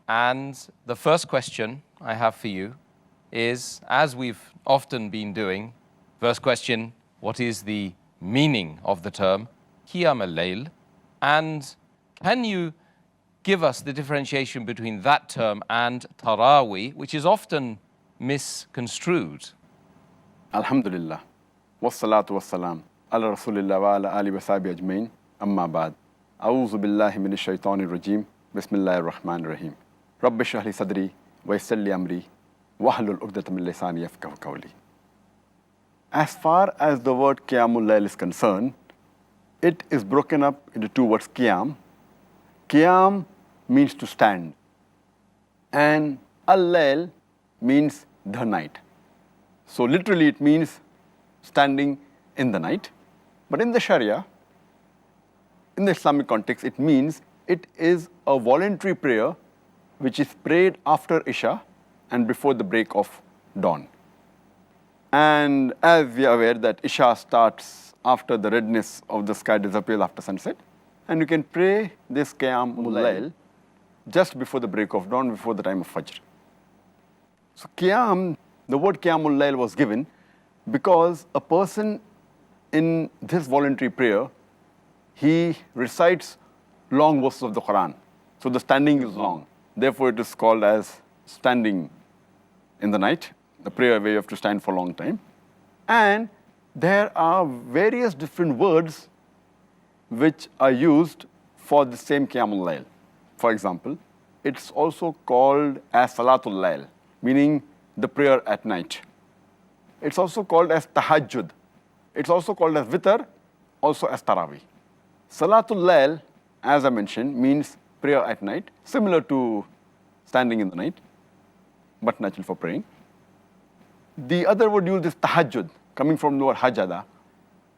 And the first question I have for you is, as we've often been doing, first question, what is the meaning of the term Qiyaam Ul Layl? And can you give us the differentiation between that term and Taraweeh, which is often misconstrued? Alhumdulillah. Salaatu wa Salaam. Ala Rasoolillah wa ala Aalihi wa Ashaabihi Ajma'een. Amma, Baad. Billahi, minash shaytan nir-rajeem. Bismillah rahli. Rabbish, Shadri, Amri, Ahlul, Uqdatam, Lisaani, Yafqahu, Qawli. As far as the word Qiyaam Ul Layl is concerned, it is broken up into two words, Qiyam. Qiyam means to stand, and Al-Layl means the night. So literally it means standing in the night. But in the Shariah, in the Islamic context, it means it is a voluntary prayer which is prayed after Isha and before the break of dawn. And as we are aware that Isha starts after the redness of the sky disappears after sunset, and you can pray this Qiyaam Ul Layl just before the break of dawn, before the time of Fajr. So Qiyam, the word Qiyaam Ul Layl was given because a person in this voluntary prayer, he recites long verses of the Quran. So the standing is long. Therefore, it is called as standing in the night, the prayer where you have to stand for a long time. And there are various different words which are used for the same Qiyaam Ul Layl. For example, it's also called as Salatul Layl, meaning the prayer at night. It's also called as Tahajjud. It's also called as Witr, also as Taraweeh. Salatul Layl, as I mentioned, means prayer at night, similar to standing in the night, but naturally for praying. The other word used is Tahajjud, coming from the word Hajada,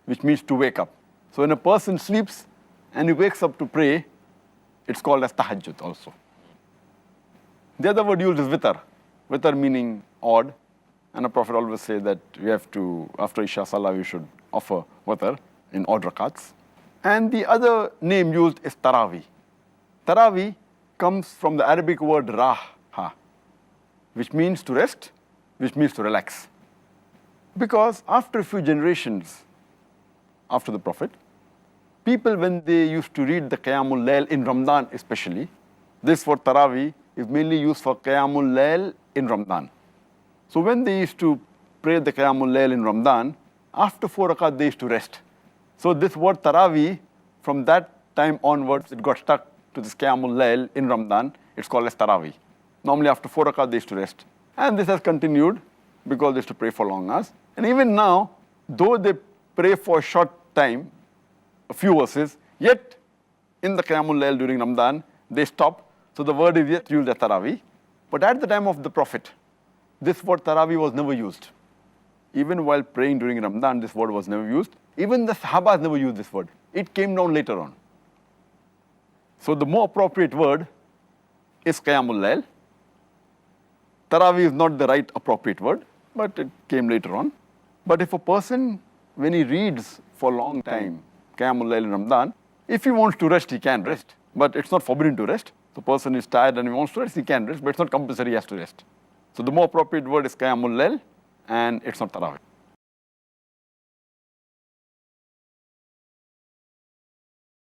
which means to wake up. So when a person sleeps and he wakes up to pray, it's called as Tahajjud also. The other word used is Witr. Witr meaning odd. And the Prophet always says that we have to, after Isha Salah, we should offer Witr in odd rakats. And the other name used is Taraweeh. Taraweeh comes from the Arabic word raha, which means to rest, which means to relax. Because after a few generations after the Prophet, people, when they used to read the Qiyaam Ul Layl in Ramadan especially, this word Taraweeh is mainly used for Qiyaam Ul Layl in Ramadan. So when they used to pray the Qiyaam Ul Layl in Ramadan, after 4 rakat they used to rest. So this word Taraweeh, from that time onwards, it got stuck to this Qiyaam Ul Layl in Ramadan. It's called as Taraweeh. Normally after 4 rakat they used to rest. And this has continued because they used to pray for long hours. And even now, though they pray for a short time, a few verses, yet in the Qiyaam Ul Layl during Ramadan, they stop. So the word is yet used as Taraweeh. But at the time of the Prophet, this word Taraweeh was never used. Even while praying during Ramadan, this word was never used. Even the Sahabas never used this word. It came down later on. So the more appropriate word is Qiyaam Ul Layl. Taraweeh is not the right appropriate word, but it came later on. But if a person, when he reads for a long time, Qiyaam Ul Layl in Ramadan, if he wants to rest, he can rest. But it's not forbidden to rest. The person is tired and he wants to rest, he can rest, but it's not compulsory he has to rest. So the more appropriate word is Qiyaam Ul Layl, and it's not Taraweeh.